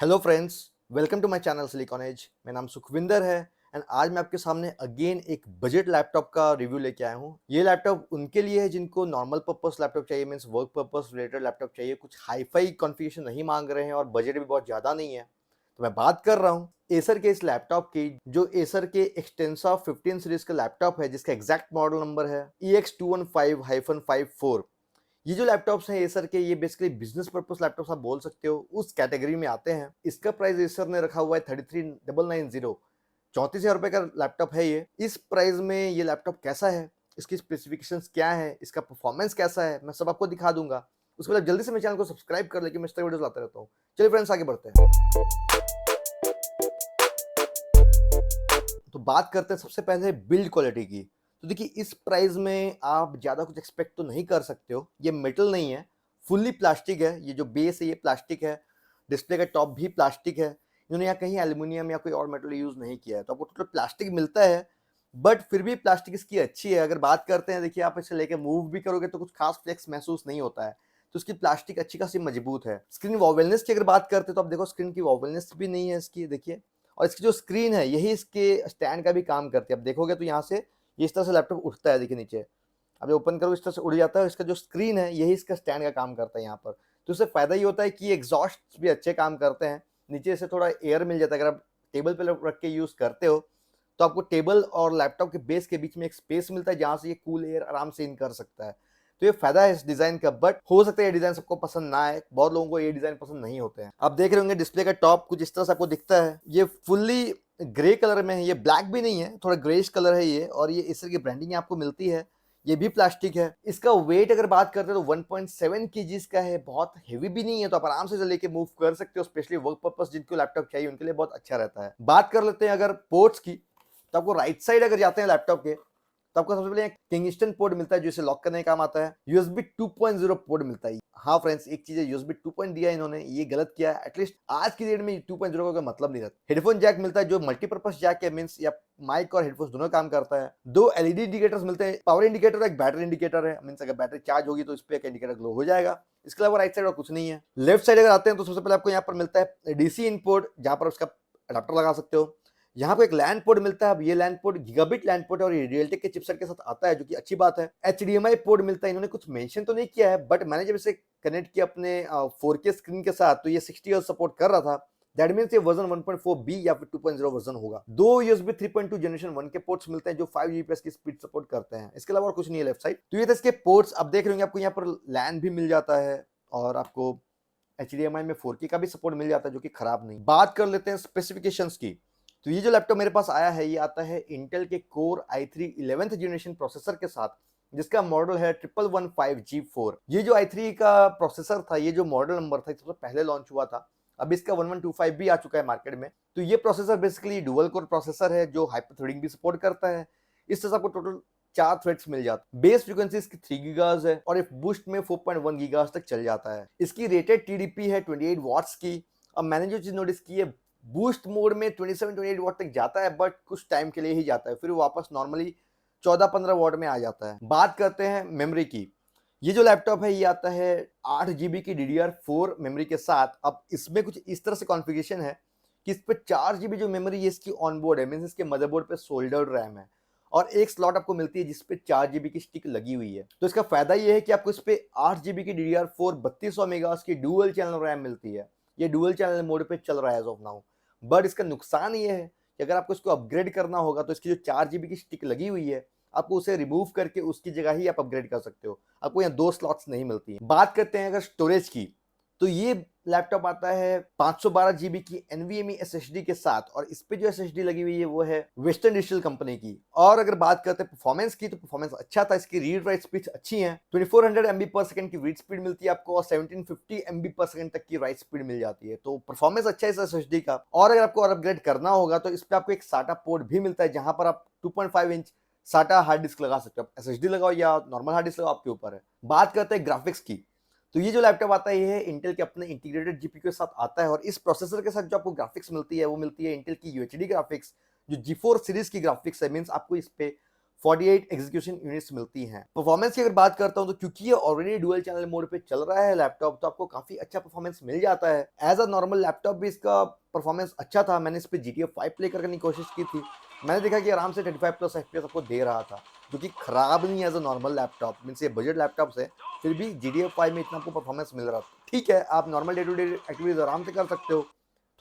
Hello friends, welcome to my channel Silicon Age. मेरा नाम सुखविंदर है एंड आज मैं आपके सामने अगेन एक बजट लैपटॉप का रिव्यू लेके आया हूँ। ये लैपटॉप उनके लिए है जिनको नॉर्मल पर्पस लैपटॉप चाहिए, means work purpose related laptop चाहिए, कुछ हाई-फाई कॉन्फ़िगरेशन नहीं मांग रहे हैं और बजट भी बहुत ज़्यादा नहीं है। तो मैं बात कर रहा हूँ एसर के इस लैपटॉप की, जो एसर के एक्सटेंसा 15 सीरीज का लैपटॉप है, जिसका एग्जैक्ट मॉडल नंबर है EX215-54। ये जो लैपटॉप्स हैं एसर के, ये बेसिकली बिजनेस पर्पस लैपटॉप्स आप बोल सकते हो, उस कैटेगरी में आते हैं। इसका प्राइस एसर ने रखा हुआ है 33,990, 34,000 रुपए का लैपटॉप है ये। इस प्राइस में ये लैपटॉप कैसा है, इसकी स्पेसिफिकेशंस क्या है, इसका परफॉर्मेंस कैसा है, मैं सब आपको दिखा दूंगा। उसके बाद जल्दी से मेरे चैनल को सब्सक्राइब कर लेके मैं इस तरह वीडियोस लाता रहता हूँ। चलिए फ्रेंड्स, आगे बढ़ते हैं। तो बात करते हैं सबसे पहले बिल्ड क्वालिटी की। तो देखिए, इस प्राइस में आप ज़्यादा कुछ एक्सपेक्ट तो नहीं कर सकते हो। ये मेटल नहीं है, फुल्ली प्लास्टिक है। ये जो बेस है ये प्लास्टिक है, डिस्प्ले का टॉप भी प्लास्टिक है। इन्होंने यहाँ कहीं एल्यूमिनियम या कोई और मेटल यूज़ नहीं किया है, तो आपको टोटल प्लास्टिक मिलता है। बट फिर भी प्लास्टिक इसकी अच्छी है। अगर बात करते हैं, देखिए आप इसे लेके मूव भी करोगे तो कुछ खास फ्लेक्स महसूस नहीं होता है। तो इसकी प्लास्टिक अच्छी खासी मजबूत है। स्क्रीन वॉवेलनेस की अगर बात करते हैं तो आप देखो, स्क्रीन की वॉवेलनेस भी नहीं है इसकी, देखिए। और इसकी जो स्क्रीन है यही इसके स्टैंड का भी काम करती है। आप देखोगे तो यहाँ से ये इस तरह से लैपटॉप उठता है, देखिए नीचे। अब जब ओपन करो इस तरह से उड़ जाता है। इसका जो स्क्रीन है यही इसका स्टैंड का काम करता है यहाँ पर। तो इससे फायदा ये होता है कि एग्जॉस्ट भी अच्छे काम करते हैं। नीचे से थोड़ा एयर मिल जाता है। अगर आप टेबल पे रख के यूज करते हो तो आपको टेबल और लैपटॉप के बेस के बीच में एक स्पेस मिलता है जहां से ये कूल एयर आराम से इन कर सकता है। तो ये फायदा है इस डिजाइन का। बट हो सकता है ये डिजाइन सबको पसंद ना आए, बहुत लोगों को ये डिजाइन पसंद नहीं होते हैं। आप देख रहे होंगे डिस्प्ले का टॉप कुछ इस तरह से आपको दिखता है। ये फुल्ली ग्रे कलर में है, ये ब्लैक भी नहीं है, थोड़ा ग्रेइश कलर है ये। और ये इस तरह की ब्रांडिंग आपको मिलती है। ये भी प्लास्टिक है। इसका वेट अगर बात करते हैं तो 1.7 केजीज का है, बहुत हेवी भी नहीं है। तो आप आराम से लेके मूव कर सकते हो। स्पेशली वर्क पर्पस जिनको लैपटॉप चाहिए उनके लिए बहुत अच्छा रहता है। बात कर लेते हैं अगर पोर्ट्स की, तो आपको राइट साइड अगर जाते हैं लैपटॉप के, तो आपको सबसे पहले किंगस्टन पोर्ट मिलता है जो इसे लॉक करने का काम आता है। यूएसबी 2.0 पोर्ट मिलता है। हाँ फ्रेंड्स, एक चीज है, यूएसबी 2. दिया इन्होंने, ये गलत किया है। एटलीस्ट आज की डेट में 2.0 का कोई मतलब नहीं रहता। हेडफोन जैक मिलता है जो मल्टीपर्पज जैक है, मींस या माइक और हेडफोन्स दोनों काम करता है। दो एलईडी इंडिकेटर्स मिलते हैं, पावर इंडिकेटर और एक बैटरी इंडिकेटर है। मींस अगर बैटरी चार्ज होगी तो इस पे एक इंडिकेटर ग्लो हो जाएगा। इसके अलावा राइट साइड और कुछ नहीं है। लेफ्ट साइड अगर आते हैं तो सबसे पहले आपको यहाँ पर मिलता है डीसी इनपुट, जहां पर उसका अडाप्टर लगा सकते हो। यहाँ पे एक लैन पोर्ट मिलता है। अब ये LAN port gigabit LAN port है और ये रियलटेक के चिपसेट के साथ आता है, जो कि अच्छी बात है। एचडीएमआई पोर्ट मिलता है। इन्होंने कुछ मेंशन तो नहीं किया है, बट मैंने जब इसे कनेक्ट किया अपने 4K स्क्रीन के साथ तो ये 60 हर्ट्ज सपोर्ट कर रहा था। दैट मींस ये वर्जन 1.4 बी या फिर 2.0 वर्जन होगा। दो यूएसबी 3.2 जनरेशन 1 के पोर्ट्स मिलते हैं जो 5 जीबीपीएस की स्पीड सपोर्ट करते हैं। इसके अलावा और कुछ नहीं है लेफ्ट साइड। तो ये था इसके पोर्ट्स। अब देख रहे होंगे आपको यहाँ पर लैन भी मिल जाता है और आपको एचडीएमआई में 4K का भी सपोर्ट मिल जाता है, जो कि खराब नहीं। बात कर लेते हैं स्पेसिफिकेशंस की। तो ये जो लैपटॉप मेरे पास आया है, ये आता है इंटेल के core i3 11th generation processor के साथ, जिसका मॉडल है 1115G4। ये जो i3 का प्रोसेसर था, ये जो मॉडल नंबर था, सबसे पहले लॉन्च हुआ था। अब इसका 1125 भी आ चुका है मार्केट में। तो ये processor basically dual core processor है जो हाइपर थ्रेडिंग भी सपोर्ट करता है। इस तरह से आपको टोटल 4 थ्रेड्स मिल जाते हैं। बेस फ्रीक्वेंसी इसकी 3 गीगाहर्ट्ज है और एक बूस्ट में 4.1 गीगाहर्ट्ज तक चल जाता है। इसकी रेटेड टीडीपी है 28 वॉट्स की। अब मैंने जो चीज नोटिस की है, बूस्ट मोड में 27-28 वॉट तक जाता है, बट कुछ टाइम के लिए ही जाता है, फिर वापस नॉर्मली 14-15 वॉट में आ जाता है। बात करते हैं मेमोरी की। ये जो लैपटॉप है ये आता है 8 GB की DDR4 मेमोरी के साथ। अब इसमें कुछ इस तरह से कॉन्फ़िगरेशन है कि इस पे 4 GB जो मेमोरी है इसकी ऑनबोर्ड है, मींस इसके मदरबोर्ड पे सोल्डर्ड रैम है। और एक स्लॉट आपको मिलती है जिस पे 4 GB की स्टिक लगी हुई है। तो इसका फायदा ये है कि आपको इस पे 8 GB की DDR4 3200 मेगाहर्ट्ज की डुअल चैनल रैम मिलती है। ये डुअल चैनल मोड पे चल रहा है एज ऑफ नाउ। बट इसका नुकसान ये है कि अगर आपको इसको अपग्रेड करना होगा तो इसकी जो 4 GB की स्टिक लगी हुई है, आपको उसे रिमूव करके उसकी जगह ही आप अपग्रेड कर सकते हो। आपको यहाँ 2 स्लॉट्स नहीं मिलती हैं। बात करते हैं अगर स्टोरेज की, तो ये लैपटॉप आता है 512 जीबी की NVMe SSD के साथ। और इस पे जो SSD लगी हुई है वो है वेस्टर्न डिजिटल कंपनी की। और अगर बात करते हैं परफॉर्मेंस की, तो परफॉर्मेंस अच्छा था। इसकी रीड राइट स्पीड अच्छी है। 2400 MB पर सेकंड की रीड स्पीड मिलती है आपको और 1750 MB पर सेकंड तक की राइट स्पीड मिल जाती है। तो परफॉर्मेंस अच्छा है इस SSD का। और अगर आपको और अपग्रेड करना होगा तो इस पे आपको एक SATA पोर्ट भी मिलता है, जहां पर आप 2.5 इंच SATA हार्ड डिस्क लगा सकते हो। SSD लगाओ या नॉर्मल हार्ड डिस्क लगाओ, आपके ऊपर है। बात करते हैं ग्राफिक्स की, तो ये जो लैपटॉप आता है ये इंटेल के अपने इंटीग्रेटेड जीपीयू के साथ आता है। और इस प्रोसेसर के साथ जो आपको ग्राफिक्स मिलती है वो मिलती है इंटेल की यूएचडी ग्राफिक्स, जो G4 सीरीज की ग्राफिक्स है। मींस आपको इस पे 48 एग्जीक्यूशन यूनिट्स मिलती हैं। परफॉर्मेंस की अगर बात करता हूं तो क्योंकि ये ऑलरेडी डुअल चैनल मोड पे चल रहा है लैपटॉप, तो आपको काफी अच्छा परफॉर्मेंस मिल जाता है। एज अ नॉर्मल लैपटॉप भी इसका परफॉर्मेंस अच्छा था। मैंने इस पे GTA 5 प्ले करने की कोशिश की थी, मैंने देखा कि आराम से 35 प्लस FPS आपको दे रहा था, जो कि खराब नहीं है as a normal laptop. Means ये बजट लैपटॉप है, फिर भी GTA 5 में इतना आपको परफॉर्मेंस मिल रहा था। ठीक है, आप normal day to day activities आराम से कर सकते हो,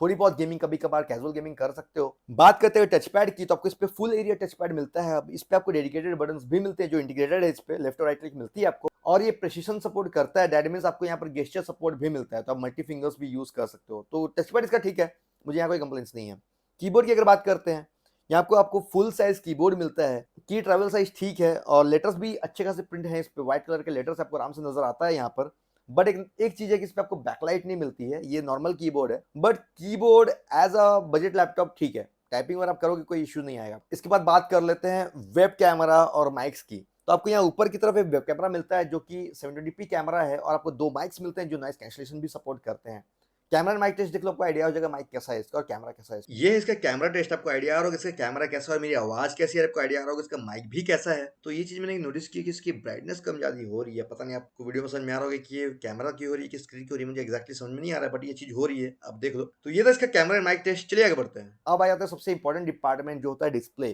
थोड़ी बहुत गेमिंग कभी कभार कैजुअल गेमिंग कर सकते हो। बात करते हुए टच पैड की, तो आपको इस पे फुल एरिया टच पैड मिलता है। अब इस पे आपको डेडिकेटेड बटन्स भी मिलते हैं जो इंटीग्रेटेड है, इस पे लेफ्ट और राइट क्लिक मिलती है आपको, और ये प्रेसिशन सपोर्ट करता है। दैट मींस आपको यहाँ पर गेस्चर सपोर्ट भी मिलता है, तो आप मल्टी फिंगर्स भी यूज कर सकते हो। तो टच पैड इसका ठीक है, मुझे यहाँ कोई कंप्लेंट्स नहीं है। कीबोर्ड की अगर बात करते हैं, यहाँ आपको फुल साइज कीबोर्ड मिलता है। की ट्रैवल साइज ठीक है, और लेटर्स भी अच्छे खासे प्रिंट है इस पे, व्हाइट कलर के लेटर्स आपको आराम से नजर आता है यहाँ पर। बट एक चीज है कि इस पे आपको बैकलाइट नहीं मिलती है, ये नॉर्मल कीबोर्ड है, but keyboard as a budget laptop ठीक है, टाइपिंग वगैरह आप करोगे कोई इश्यू नहीं आएगा। इसके बाद बात कर लेते हैं वेब कैमरा और माइक्स की। तो आपको यहाँ ऊपर की तरफ एक वेब कैमरा मिलता है जो कि 720p कैमरा है, और आपको दो माइक्स मिलते हैं जो नॉइस कैंसलेशन भी सपोर्ट करते हैं। कैमरा माइक टेस्ट देख लो, आपको आइडिया हो जाएगा माइक कैसा है इसका और कैमरा कैसा है। ये इसका कैमरा टेस्ट आपको आइडिया आ रहा होगा, इसका कैमरा कैसा है, मेरी आवाज कैसी है आपको आइडिया आ रहा होगा, इसका माइक भी कैसा है। तो ये चीज मैंने नोटिस की कि इसकी ब्राइटनेस कम ज्यादा हो रही है। पता नहीं आपको वीडियो में समझ में आ रहा होगा कि ये कैमरा की हो रही है कि स्क्रीन की हो रही है, मुझे एक्जैक्टली समझ में नहीं आ रहा है, बट ये चीज हो रही है, आप देख लो। तो ये था इसका कैमरा माइक टेस्ट। चलिए आगे बढ़ते हैं। अब आ जाता है सबसे इंपॉर्टेंट डिपार्टमेंट जो होता है डिस्प्ले।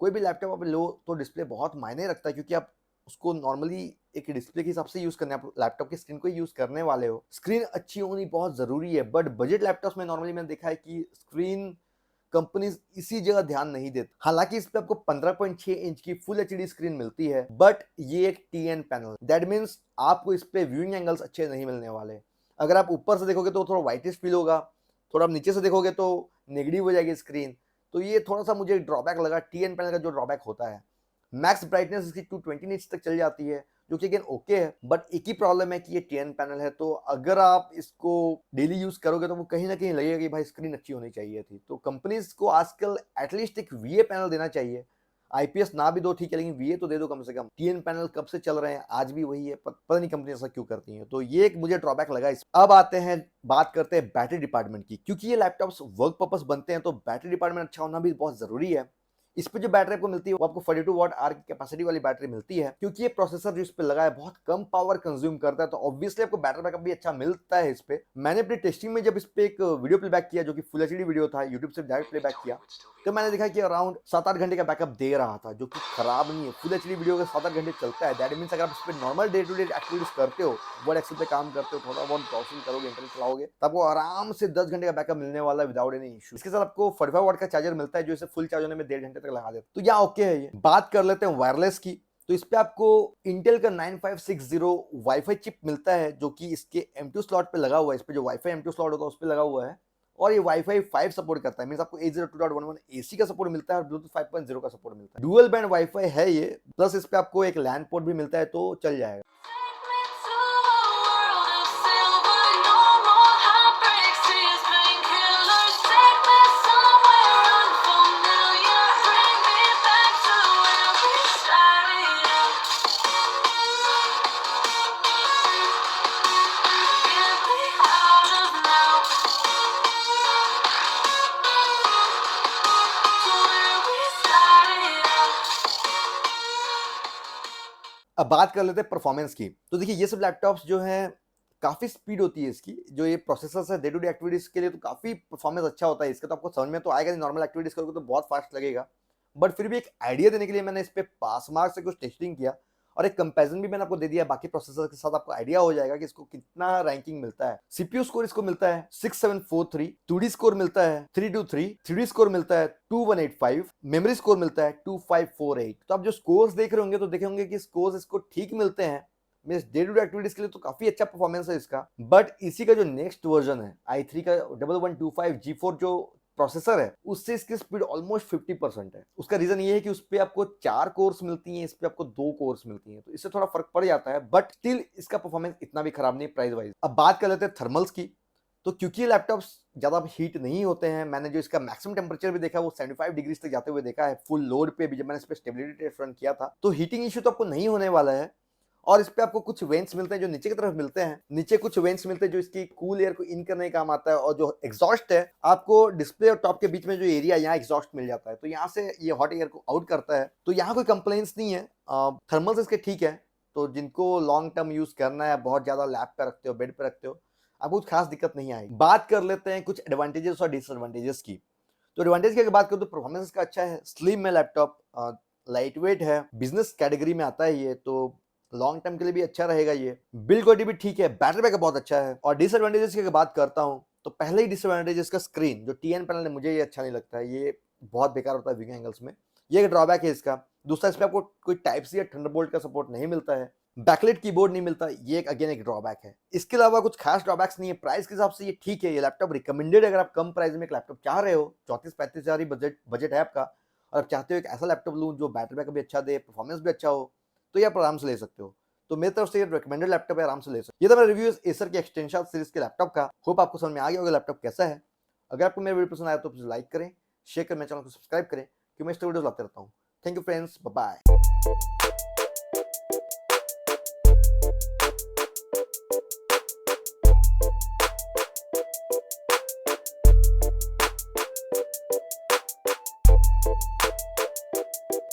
कोई भी लैपटॉप आप लो तो डिस्प्ले बहुत मायने रखता है, क्योंकि आप उसको नॉर्मली एक डिस्प्ले के हिसाब से यूज करने, आप लैपटॉप की स्क्रीन को यूज करने वाले हो। स्क्रीन अच्छी होनी बहुत जरूरी है, बट बजट लैपटॉप्स में नॉर्मली मैंने देखा है कि स्क्रीन कंपनीज इसी जगह ध्यान नहीं देती। हालांकि इस पे आपको 15.6 इंच की फुल एचडी स्क्रीन मिलती है, बट ये एक टीएन पैनल, दैट मींस आपको इस पे व्यूइंग एंगल्स अच्छे नहीं मिलने वाले। अगर आप ऊपर से देखोगे तो थोड़ा व्हाइटिश फील होगा, थोड़ा आप नीचे से देखोगे तो नेगेटिव हो जाएगी स्क्रीन। तो ये थोड़ा सा मुझे ड्रॉबैक लगा, टीएन पैनल का जो ड्रॉबैक होता है। मैक्स ब्राइटनेस इसकी 220 निट्स तक चल जाती है, जो कि अगेन ओके है, बट एक ही प्रॉब्लम है कि ये टीएन पैनल है, तो अगर आप इसको डेली यूज करोगे तो वो कहीं ना कहीं लगेगा कि भाई स्क्रीन अच्छी होनी चाहिए थी। तो कंपनीज को आजकल एटलीस्ट एक वीए पैनल देना चाहिए। आईपीएस ना भी दो ठीक है, लेकिन वीए तो दे दो कम से कम। टीएन पैनल कब से चल रहे हैं, आज भी वही है, पता नहीं कंपनी ऐसा क्यों करती है। तो ये एक मुझे ड्रॉबैक लगा इस। अब आते हैं, बात करते हैं बैटरी डिपार्टमेंट की। क्योंकि ये लैपटॉप्स वर्क पर्पस बनते हैं, तो बैटरी डिपार्टमेंट अच्छा होना भी बहुत जरूरी है। इस पे जो बैटरी आपको मिलती है वो आपको 42 वाट आर की कैपेसिटी वाली बैटरी मिलती है। क्योंकि ये प्रोसेसर जो इस पे लगा है बहुत कम पावर कंज्यूम करता है, तो ऑब्वियसली आपको बैटरी बैकअप भी अच्छा मिलता है इस पे। मैंने अपनी टेस्टिंग में जब इस पे एक वीडियो प्लेबैक किया, जो कि फुल एचडी वीडियो था, यूट्यूब से डायरेक्ट प्लेबैक किया, तो मैंने देखा कि अराउंड 7-8 घंटे का बैकअप दे रहा था, जो कि खराब नहीं है। फुल एचडी वीडियो का 7-8 घंटे चलता है, दैट मींस अगर आप इस पे normal day to day activities करते हो, वर्ड एक्सेल पे काम करते हो, थोड़ा बहुत ब्राउजिंग करोगे, इंटरनेट चलाओगे, तो आपको आराम से 10 घंटे का बैकअप मिलने वाला है विदाउट एनी इशू। इसके साथ आपको 45 वाट का चार्जर मिलता है, जो इसे फुल चार्ज होने में 1.5 घंटे तक लगा देता है। तो या ओके है ये। बात कर लेते हैं वायरलेस की। तो इस पे आपको इंटेल का 9560 वाईफाई चिप मिलता है, जो कि इसके M2 स्लॉट पे लगा हुआ है। इस पे जो वाईफाई M2 स्लॉट होता है उस पे लगा हुआ है, और ये वाईफाई 5 सपोर्ट करता है। मींस आपको 802.11 एसी का सपोर्ट मिलता है और ब्लूटूथ 5.0 का सपोर्ट मिलता है। डुअल बैंड वाईफाई है ये, प्लस इस पे आपको एक लैन पोर्ट भी मिलता है, तो चल जाएगा। अब बात कर लेते हैं परफॉर्मेंस की। तो देखिए ये सब लैपटॉप्स जो हैं काफ़ी स्पीड होती है इसकी, जो ये प्रोसेसर्स है डे टू डे एक्टिविटीज़ के लिए, तो काफ़ी परफॉर्मेंस अच्छा होता है इसका। तो आपको समझ में तो आएगा नहीं, नॉर्मल एक्टिविटीज़ करोगे तो बहुत फास्ट लगेगा, बट फिर भी एक आइडिया देने के लिए मैंने इस पे पास मार्क से कुछ टेस्टिंग किया, और एक कंपैरिजन भी मैंने आपको दे दिया बाकी प्रोसेसर के साथ। आपको आइडिया हो जाएगा कि इसको कितना रैंकिंग मिलता है। सीपीयू स्कोर इसको मिलता है 6743, 2D स्कोर मिलता है 323, 3D स्कोर मिलता है 2185, मेमोरी स्कोर मिलता है 2548। तो आप जो स्कोर्स देख रहे होंगे तो देखे होंगे कि स्कोर्स इसको ठीक मिलते हैं। Means day to day activities के लिए तो काफी अच्छा परफॉर्मेंस है इसका। बट इसी का जो नेक्स्ट वर्जन है i3 का 1125 G4 जो प्रोसेसर है, उससे इसकी स्पीड ऑलमोस्ट 50% है। उसका रीजन ये है कि उस पे आपको 4 कोर्स मिलती हैं, इस पे आपको 2 कोर्स मिलती हैं, तो इससे थोड़ा फर्क पड़ जाता है, बट स्टिल इसका परफॉर्मेंस इतना भी खराब नहीं प्राइस वाइज। अब बात कर लेते हैं थर्मल्स की। तो क्योंकि ये लैपटॉप्स ज्यादा हीट नहीं होते हैं, मैंने जो इसका मैक्सिमम टेम्परेचर भी देखा वो 75 डिग्री तक जाते हुए देखा है। फुल लोड पे भी जब मैंने इस पे स्टेबिलिटी टेस्ट रन किया था, तो हीटिंग इश्यू तो आपको नहीं होने वाला है। और इस पे आपको कुछ वेंट्स मिलते हैं जो नीचे की तरफ मिलते हैं, नीचे कुछ वेंट्स मिलते हैं जो इसकी कूल एयर को इन करने का काम आता है, और जो एग्जॉस्ट है आपको डिस्प्ले और टॉप के बीच में जो एरिया यहाँ एग्जॉस्ट मिल जाता है, तो यहाँ से ये हॉट एयर को आउट करता है। तो यहाँ कोई कंप्लेंट्स नहीं है, थर्मल्स इसके ठीक है। तो जिनको लॉन्ग टर्म यूज करना है, बहुत ज्यादा लैब पे रखते हो, बेड पे रखते हो, आपको कुछ खास दिक्कत नहीं आएगी। बात कर लेते हैं कुछ एडवांटेजेस और डिसएडवांटेजेस की। तो एडवांटेज की अगर बात करूं तो परफॉर्मेंस का अच्छा है, स्लिम है लैपटॉप, लाइट वेट है, बिजनेस कैटेगरी में आता है ये, तो लॉन्ग टर्म के लिए भी अच्छा रहेगा ये। बिल्ड क्वालिटी भी ठीक है, बैटरी बैकअप बहुत अच्छा है। और डिसएडवांटेजेस की अगर बात करता हूं तो पहले ही डिसएडवांटेज इसका स्क्रीन, जो टीएन पैनल है, मुझे ये अच्छा नहीं लगता है, ये बहुत बेकार होता है व्यू एंगल्स में, ये एक ड्रॉबैक है इसका। दूसरा, इस पे आपको कोई टाइप सी या थंडरबोल्ट का सपोर्ट नहीं मिलता है, बैकलाइट कीबोर्ड नहीं मिलता, ये एक अगेन एक ड्रॉबैक है। इसके अलावा कुछ खास ड्रॉबैक्स नहीं है। प्राइस के हिसाब से ये ठीक है, ये लैपटॉप रिकमेंडेड है अगर आप कम प्राइस में एक लैपटॉप चाह रहे हो, 34-35 हज़ार ही बजट है आपका, और आप चाहते हो एक ऐसा लैपटॉप लूँ जो बैटरी बैकअप भी अच्छा दे, परफॉर्मेंस भी अच्छा हो, तो ये आप आराम से ले सकते हो। तो मेरी तरफ से ये रिकमेंडेड लैपटॉप है, आराम से ले सकते हो। ये था मेरा रिव्यू एसर के एक्सटेंशन सीरीज के लैपटॉप का। होप आपको समझ में आ गया होगा लैपटॉप कैसा है। अगर आपको मेरा वीडियो पसंद आया तो प्लीज लाइक करें, शेयर करें, मेरे चैनल को सब्सक्राइब करें, क्योंकि मैं इस वीडियोस लाते रहता हूँ। Thank you friends, bye bye.